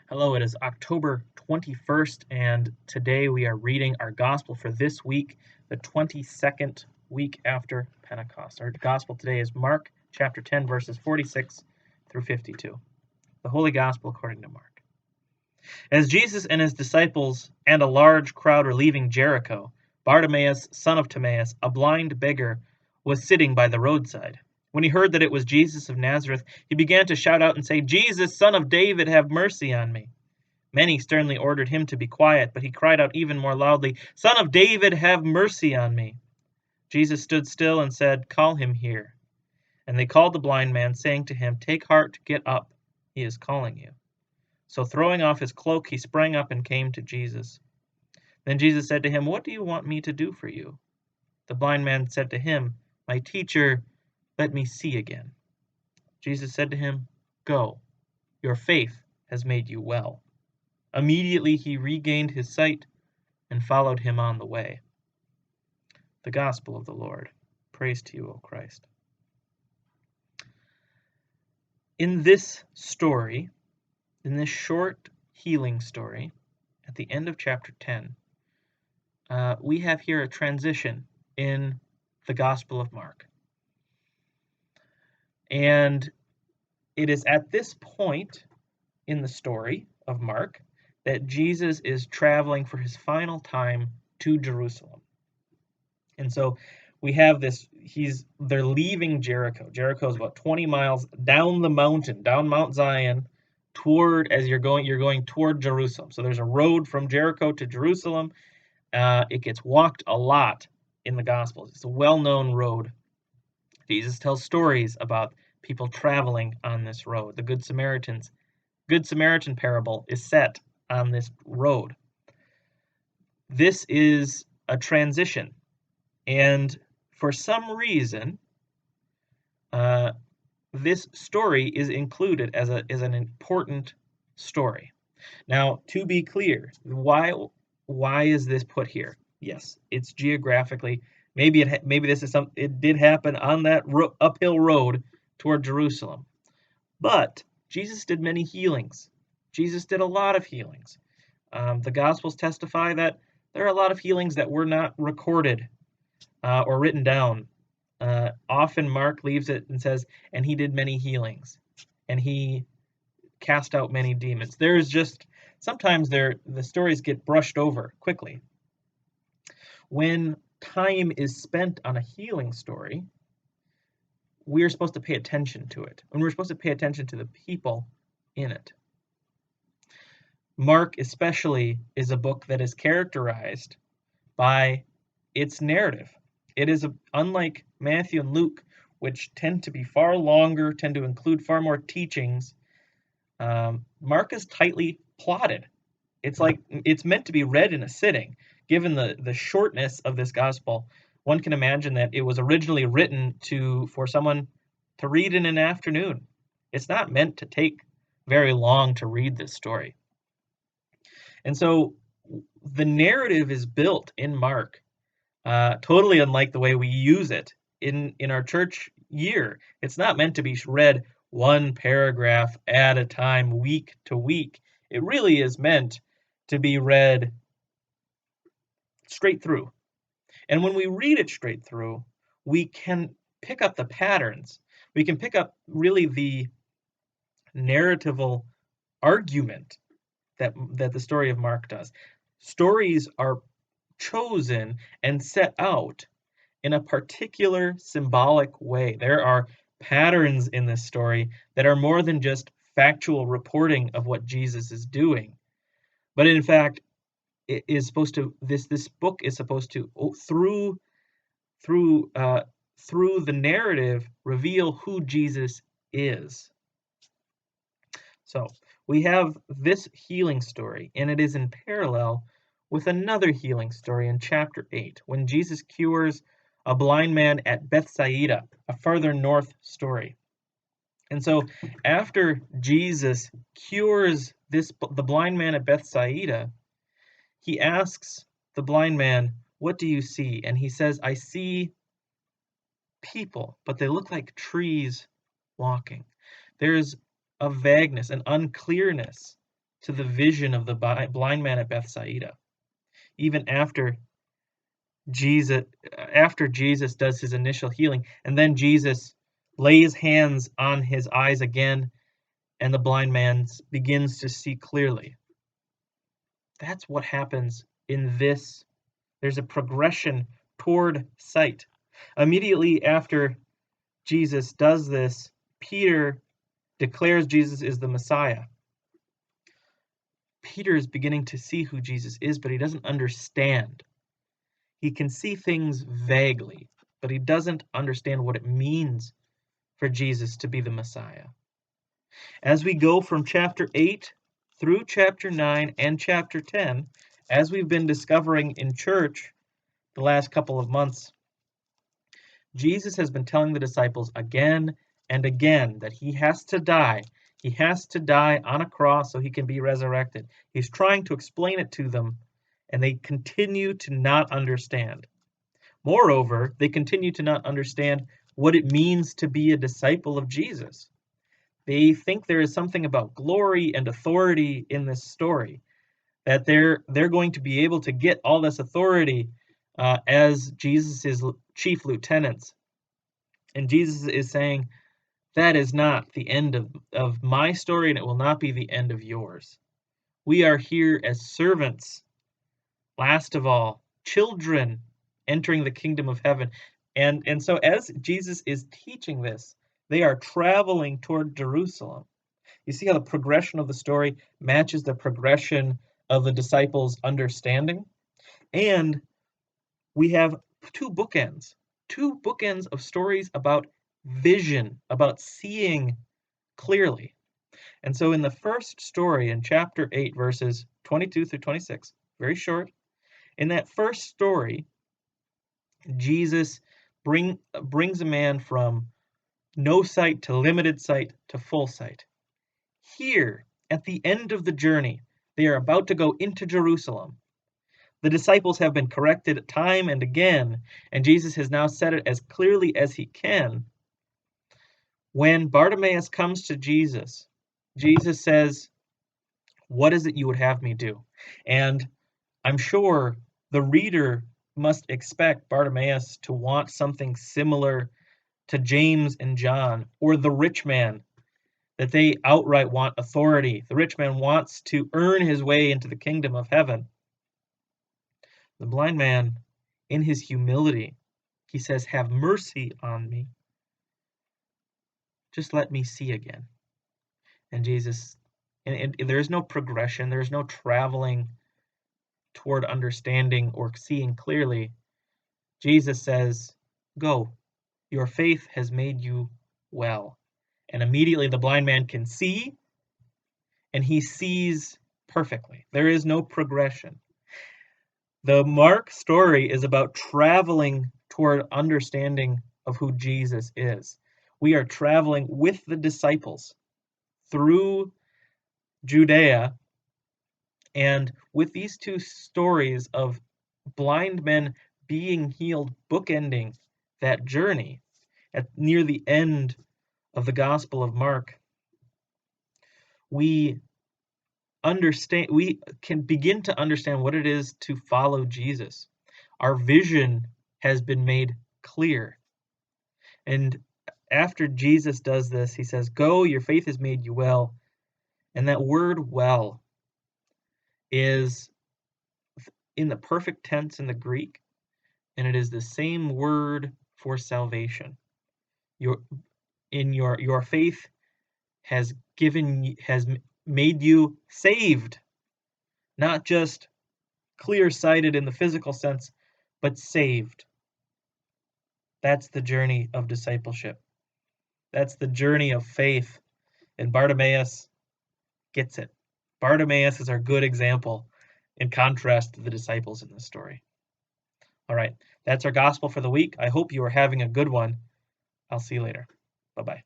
Hello, it is October 21st, and today we are reading our gospel for this week, the 22nd week after Pentecost. Our gospel today is Mark chapter 10, verses 46 through 52. The Holy Gospel according to Mark. As Jesus and his disciples and a large crowd were leaving Jericho, Bartimaeus, son of Timaeus, a blind beggar, was sitting by the roadside. When he heard that it was Jesus of Nazareth, he began to shout out and say, "Jesus, son of David, have mercy on me." Many sternly ordered him to be quiet, but he cried out even more loudly, "Son of David, have mercy on me." Jesus stood still and said, "Call him here." And they called the blind man, saying to him, "Take heart, get up, he is calling you." So throwing off his cloak, he sprang up and came to Jesus. Then Jesus said to him, "What do you want me to do for you?" The blind man said to him, "My teacher, let me see again." Jesus said to him, "Go, your faith has made you well." Immediately he regained his sight and followed him on the way. The Gospel of the Lord. Praise to you, O Christ. In this story, in this short healing story, at the end of chapter 10, we have here a transition in the Gospel of Mark. And it is at this point in the story of Mark that Jesus is traveling for his final time to Jerusalem. And so we have this, they're leaving Jericho. Jericho is about 20 miles down the mountain, down Mount Zion, you're going toward Jerusalem. So there's a road from Jericho to Jerusalem. It gets walked a lot in the Gospels. It's a well-known road. Jesus tells stories about people traveling on this road. The Good Samaritan parable is set on this road. This is a transition, and for some reason, this story is included as an important story. Now, to be clear, why is this put here? Yes, it's geographically. Maybe it did happen on that uphill road toward Jerusalem. But Jesus did many healings. Jesus did a lot of healings. The Gospels testify that there are a lot of healings that were not recorded or written down. Often Mark leaves it and says, "And he did many healings, and he cast out many demons." Sometimes the stories get brushed over quickly. When time is spent on a healing story, we're supposed to pay attention to it, and we're supposed to pay attention to the people in it. Mark especially is a book that is characterized by its narrative. It is unlike Matthew and Luke, which tend to be far longer, tend to include far more teachings. Mark is tightly plotted. It's meant to be read in a sitting. Given the shortness of this gospel, one can imagine that it was originally written for someone to read in an afternoon. It's not meant to take very long to read this story. And so the narrative is built in Mark, totally unlike the way we use it in our church year. It's not meant to be read one paragraph at a time, week to week. It really is meant to be read straight through. And when we read it straight through, we can pick up the patterns. We can pick up really the narratival argument that the story of Mark does. Stories are chosen and set out in a particular symbolic way. There are patterns in this story that are more than just factual reporting of what Jesus is doing, but in fact, it is supposed to. This book is supposed to, through the narrative, reveal who Jesus is. So we have this healing story, and it is in parallel with another healing story in chapter 8, when Jesus cures a blind man at Bethsaida, a further north story. And so after Jesus cures the blind man at Bethsaida, he asks the blind man, "What do you see?" And he says, "I see people, but they look like trees walking." There's a vagueness, an unclearness to the vision of the blind man at Bethsaida. Even after Jesus does his initial healing, and then Jesus lays hands on his eyes again, and the blind man begins to see clearly. That's what happens in this. There's a progression toward sight. Immediately after Jesus does this, Peter declares Jesus is the Messiah. Peter is beginning to see who Jesus is, but he doesn't understand. He can see things vaguely, but he doesn't understand what it means for Jesus to be the Messiah. As we go from chapter 8 through chapter 9 and chapter 10, as we've been discovering in church the last couple of months, Jesus has been telling the disciples again and again that he has to die. He has to die on a cross so he can be resurrected. He's trying to explain it to them, and they continue to not understand. Moreover, they continue to not understand what it means to be a disciple of Jesus. They think there is something about glory and authority in this story, that they're going to be able to get all this authority as Jesus' chief lieutenants. And Jesus is saying, that is not the end of my story, and it will not be the end of yours. We are here as servants. Last of all, children entering the kingdom of heaven. And so as Jesus is teaching this, they are traveling toward Jerusalem. You see how the progression of the story matches the progression of the disciples' understanding? And we have two bookends of stories about vision, about seeing clearly. And so in the first story, in chapter 8, verses 22 through 26, very short, in that first story, Jesus brings a man from no sight to limited sight to full sight. Here, at the end of the journey, they are about to go into Jerusalem. The disciples have been corrected time and again, and Jesus has now said it as clearly as he can. When Bartimaeus comes to Jesus, Jesus says, "What is it you would have me do?" And I'm sure the reader must expect Bartimaeus to want something similar to James and John, or the rich man, that they outright want authority. The rich man wants to earn his way into the kingdom of heaven. The blind man, in his humility, he says, "Have mercy on me. Just let me see again." And Jesus, and there is no progression, there is no traveling toward understanding or seeing clearly. Jesus says, "Go, your faith has made you well." And immediately the blind man can see, and he sees perfectly. There is no progression. The Mark story is about traveling toward understanding of who Jesus is. We are traveling with the disciples through Judea, and with these two stories of blind men being healed, bookending that journey near the end of the Gospel of Mark, we can begin to understand what it is to follow Jesus. Our vision has been made clear. And after Jesus does this, he says, "Go, your faith has made you well." And that word "well" is in the perfect tense in the Greek, and it is the same word for salvation. Your faith has made you saved, not just clear-sighted in the physical sense, but saved. That's the journey of discipleship. That's the journey of faith. And Bartimaeus gets it. Bartimaeus is our good example in contrast to the disciples in this story. All right, that's our gospel for the week. I hope you are having a good one. I'll see you later. Bye-bye.